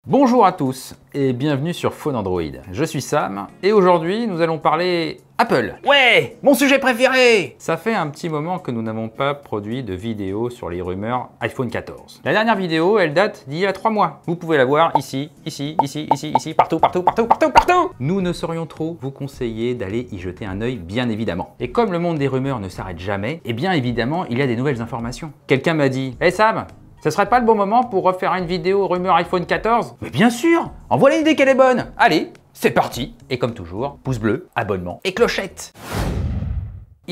Bonjour à tous et bienvenue sur Phone Android. Je suis Sam et aujourd'hui nous allons parler Apple. Ouais, mon sujet préféré! Ça fait un petit moment que nous n'avons pas produit de vidéo sur les rumeurs iPhone 14. La dernière vidéo, elle date d'il y a 3 mois. Vous pouvez la voir ici, partout. Nous ne saurions trop vous conseiller d'aller y jeter un œil, bien évidemment. Et comme le monde des rumeurs ne s'arrête jamais, eh bien évidemment, il y a des nouvelles informations. Quelqu'un m'a dit « Hey Sam, ce serait pas le bon moment pour refaire une vidéo rumeur iPhone 14 ?» Mais bien sûr! En voilà une idée qu'elle est bonne! Allez, c'est parti! Et comme toujours, pouce bleu, abonnement et clochette!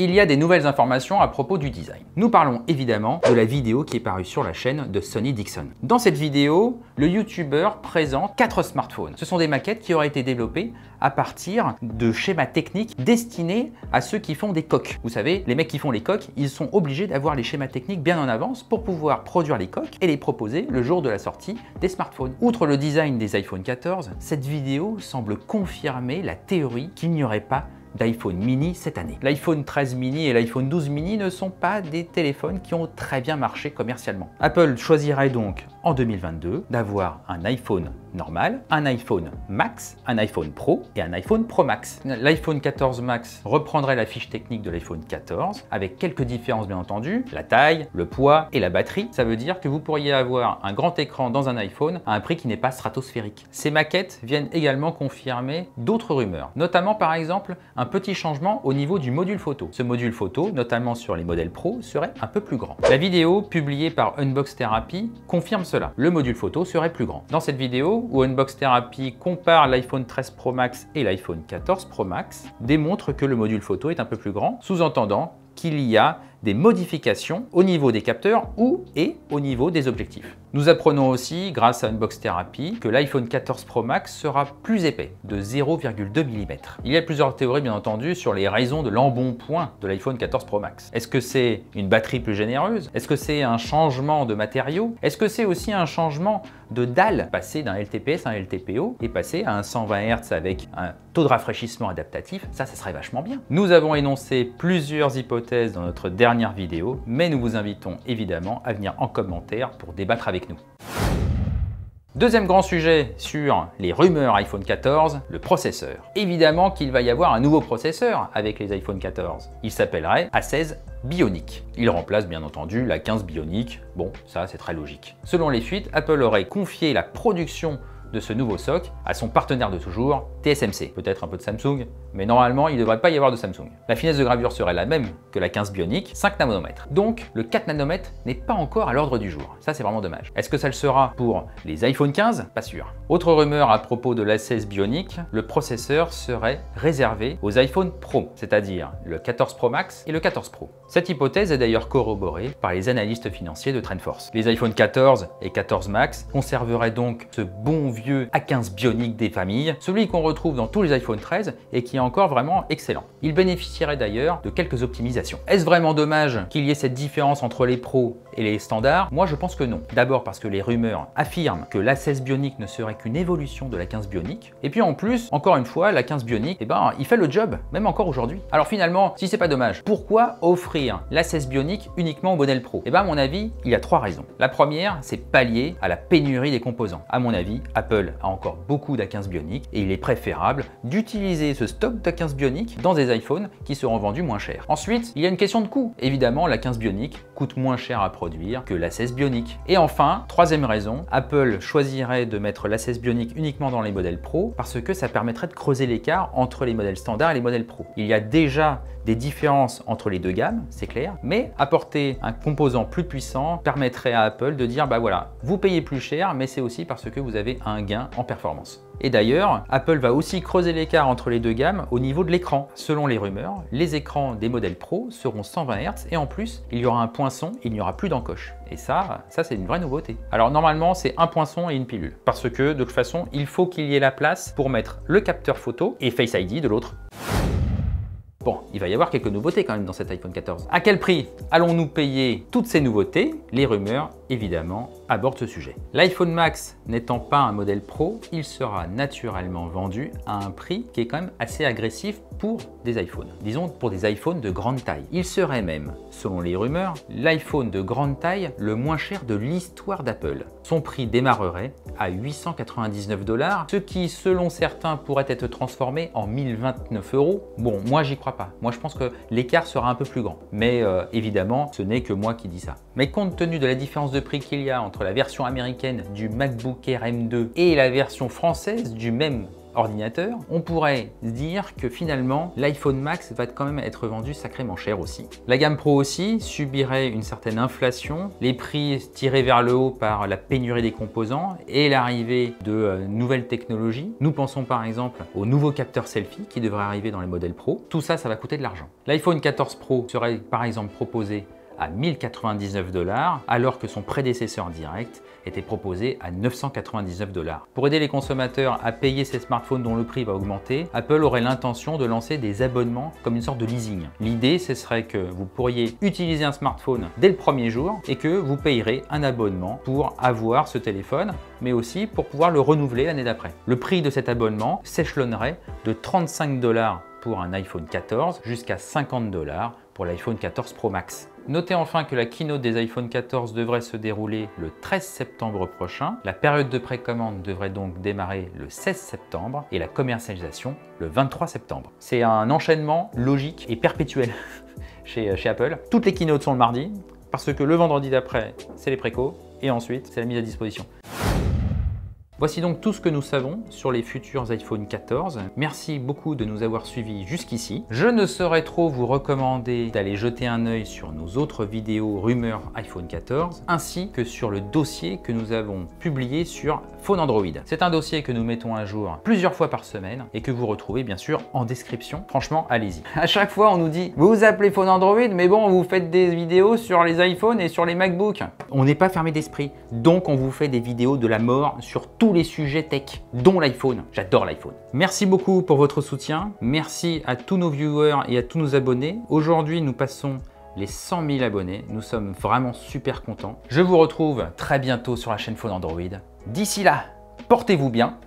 Il y a des nouvelles informations à propos du design. Nous parlons évidemment de la vidéo qui est parue sur la chaîne de Sonny Dixon. Dans cette vidéo, le YouTuber présente 4 smartphones. Ce sont des maquettes qui auraient été développées à partir de schémas techniques destinés à ceux qui font des coques. Vous savez, les mecs qui font les coques, ils sont obligés d'avoir les schémas techniques bien en avance pour pouvoir produire les coques et les proposer le jour de la sortie des smartphones. Outre le design des iPhone 14, cette vidéo semble confirmer la théorie qu'il n'y aurait pas d'iPhone mini cette année. L'iPhone 13 mini et l'iPhone 12 mini ne sont pas des téléphones qui ont très bien marché commercialement. Apple choisirait donc en 2022 d'avoir un iPhone normal, un iPhone Max, un iPhone Pro et un iPhone Pro Max. L'iPhone 14 Max reprendrait la fiche technique de l'iPhone 14 avec quelques différences bien entendu, la taille, le poids et la batterie. Ça veut dire que vous pourriez avoir un grand écran dans un iPhone à un prix qui n'est pas stratosphérique. Ces maquettes viennent également confirmer d'autres rumeurs, notamment par exemple un petit changement au niveau du module photo. Ce module photo, notamment sur les modèles Pro, serait un peu plus grand. La vidéo publiée par Unbox Therapy confirme cela. Le module photo serait plus grand. Dans cette vidéo, où Unbox Therapy compare l'iPhone 13 Pro Max et l'iPhone 14 Pro Max, démontre que le module photo est un peu plus grand, sous-entendant qu'il y a des modifications au niveau des capteurs et au niveau des objectifs. Nous apprenons aussi, grâce à Unbox Therapy, que l'iPhone 14 Pro Max sera plus épais, de 0,2 mm. Il y a plusieurs théories, bien entendu, sur les raisons de l'embonpoint de l'iPhone 14 Pro Max. Est-ce que c'est une batterie plus généreuse? Est-ce que c'est un changement de matériaux? Est-ce que c'est aussi un changement de dalle? Passer d'un LTPS à un LTPO et passer à un 120 Hz avec un taux de rafraîchissement adaptatif, ça serait vachement bien. Nous avons énoncé plusieurs hypothèses dans notre dernière vidéo, mais nous vous invitons évidemment à venir en commentaire pour débattre avec nous. Deuxième grand sujet sur les rumeurs iPhone 14, le processeur. Évidemment qu'il va y avoir un nouveau processeur avec les iPhone 14. Il s'appellerait A16 Bionic. Il remplace bien entendu la 15 Bionic. Bon, ça c'est très logique. Selon les fuites, Apple aurait confié la production de ce nouveau SoC à son partenaire de toujours, TSMC. Peut-être un peu de Samsung, mais normalement il ne devrait pas y avoir de Samsung. La finesse de gravure serait la même que la 15 Bionic, 5 nanomètres. Donc le 4 nanomètres n'est pas encore à l'ordre du jour. Ça c'est vraiment dommage. Est-ce que ça le sera pour les iPhone 15? Pas sûr. Autre rumeur à propos de l'A16 Bionic, le processeur serait réservé aux iPhone Pro, c'est-à-dire le 14 Pro Max et le 14 Pro. Cette hypothèse est d'ailleurs corroborée par les analystes financiers de TrendForce. Les iPhone 14 et 14 Max conserveraient donc ce bon vieux A15 Bionic des familles, celui qu'on retrouve dans tous les iPhone 13 et qui est encore vraiment excellent. Il bénéficierait d'ailleurs de quelques optimisations. Est-ce vraiment dommage qu'il y ait cette différence entre les pros et les standards? Moi je pense que non. D'abord parce que les rumeurs affirment que l'A16 Bionic ne serait qu'une évolution de la 15 Bionic. Et puis en plus, encore une fois, la 15 Bionic, il fait le job, même encore aujourd'hui. Alors finalement, si c'est pas dommage, pourquoi offrir l'A16 Bionic uniquement au modèle Pro? À mon avis, il y a 3 raisons. La première, c'est pallier à la pénurie des composants. À mon avis, Apple a encore beaucoup d'A15 Bionic et il est préférable d'utiliser ce stock d'A15 Bionic dans des iPhones qui seront vendus moins cher. Ensuite, il y a une question de coût. Évidemment, l'A15 Bionic coûte moins cher à produire que l'A16 Bionic. Et enfin, troisième raison, Apple choisirait de mettre l'A16 Bionic uniquement dans les modèles Pro parce que ça permettrait de creuser l'écart entre les modèles standards et les modèles Pro. Il y a déjà des différences entre les deux gammes, c'est clair, mais apporter un composant plus puissant permettrait à Apple de dire bah voilà, vous payez plus cher, mais c'est aussi parce que vous avez un gain en performance. Et d'ailleurs, Apple va aussi creuser l'écart entre les deux gammes au niveau de l'écran. Selon les rumeurs, les écrans des modèles Pro seront 120 Hz et en plus, il y aura un poinçon, il n'y aura plus d'encoche. Et ça c'est une vraie nouveauté. Alors normalement, c'est un poinçon et une pilule. Parce que de toute façon, il faut qu'il y ait la place pour mettre le capteur photo et Face ID de l'autre. Bon, il va y avoir quelques nouveautés quand même dans cet iPhone 14. À quel prix allons-nous payer toutes ces nouveautés? Les rumeurs, évidemment, aborde ce sujet. L'iPhone Max n'étant pas un modèle Pro, il sera naturellement vendu à un prix qui est quand même assez agressif pour des iPhones. Disons pour des iPhones de grande taille. Il serait même, selon les rumeurs, l'iPhone de grande taille le moins cher de l'histoire d'Apple. Son prix démarrerait à 899 $, ce qui, selon certains, pourrait être transformé en 1029 €. Bon, moi j'y crois pas. Moi je pense que l'écart sera un peu plus grand. Mais évidemment, ce n'est que moi qui dis ça. Mais compte tenu de la différence de prix qu'il y a entre la version américaine du MacBook Air M2 et la version française du même ordinateur, on pourrait dire que finalement l'iPhone Max va quand même être vendu sacrément cher aussi. La gamme Pro aussi subirait une certaine inflation, les prix tirés vers le haut par la pénurie des composants et l'arrivée de nouvelles technologies. Nous pensons par exemple au nouveau capteur selfie qui devrait arriver dans les modèles Pro. Tout ça, ça va coûter de l'argent. L'iPhone 14 Pro serait par exemple proposé à 1099 $, alors que son prédécesseur direct était proposé à 999 $. Pour aider les consommateurs à payer ces smartphones dont le prix va augmenter, Apple aurait l'intention de lancer des abonnements comme une sorte de leasing. L'idée, ce serait que vous pourriez utiliser un smartphone dès le premier jour et que vous payerez un abonnement pour avoir ce téléphone, mais aussi pour pouvoir le renouveler l'année d'après. Le prix de cet abonnement s'échelonnerait de 35 $ pour un iPhone 14 jusqu'à 50 $ pour l'iPhone 14 Pro Max. Notez enfin que la keynote des iPhone 14 devrait se dérouler le 13 septembre prochain. La période de précommande devrait donc démarrer le 16 septembre et la commercialisation le 23 septembre. C'est un enchaînement logique et perpétuel chez Apple. Toutes les keynotes sont le mardi parce que le vendredi d'après, c'est les précos et ensuite, c'est la mise à disposition. Voici donc tout ce que nous savons sur les futurs iPhone 14. Merci beaucoup de nous avoir suivis jusqu'ici. Je ne saurais trop vous recommander d'aller jeter un œil sur nos autres vidéos rumeurs iPhone 14, ainsi que sur le dossier que nous avons publié sur Phone Android. C'est un dossier que nous mettons à jour plusieurs fois par semaine et que vous retrouvez bien sûr en description. Franchement, allez-y. À chaque fois, on nous dit « Vous vous appelez Phone Android, mais bon, vous faites des vidéos sur les iPhones et sur les MacBooks. » On n'est pas fermé d'esprit, donc on vous fait des vidéos de la mort sur tous les sujets tech, dont l'iPhone. J'adore l'iPhone. Merci beaucoup pour votre soutien. Merci à tous nos viewers et à tous nos abonnés. Aujourd'hui, nous passons les 100 000 abonnés. Nous sommes vraiment super contents. Je vous retrouve très bientôt sur la chaîne Phone Android. D'ici là, portez-vous bien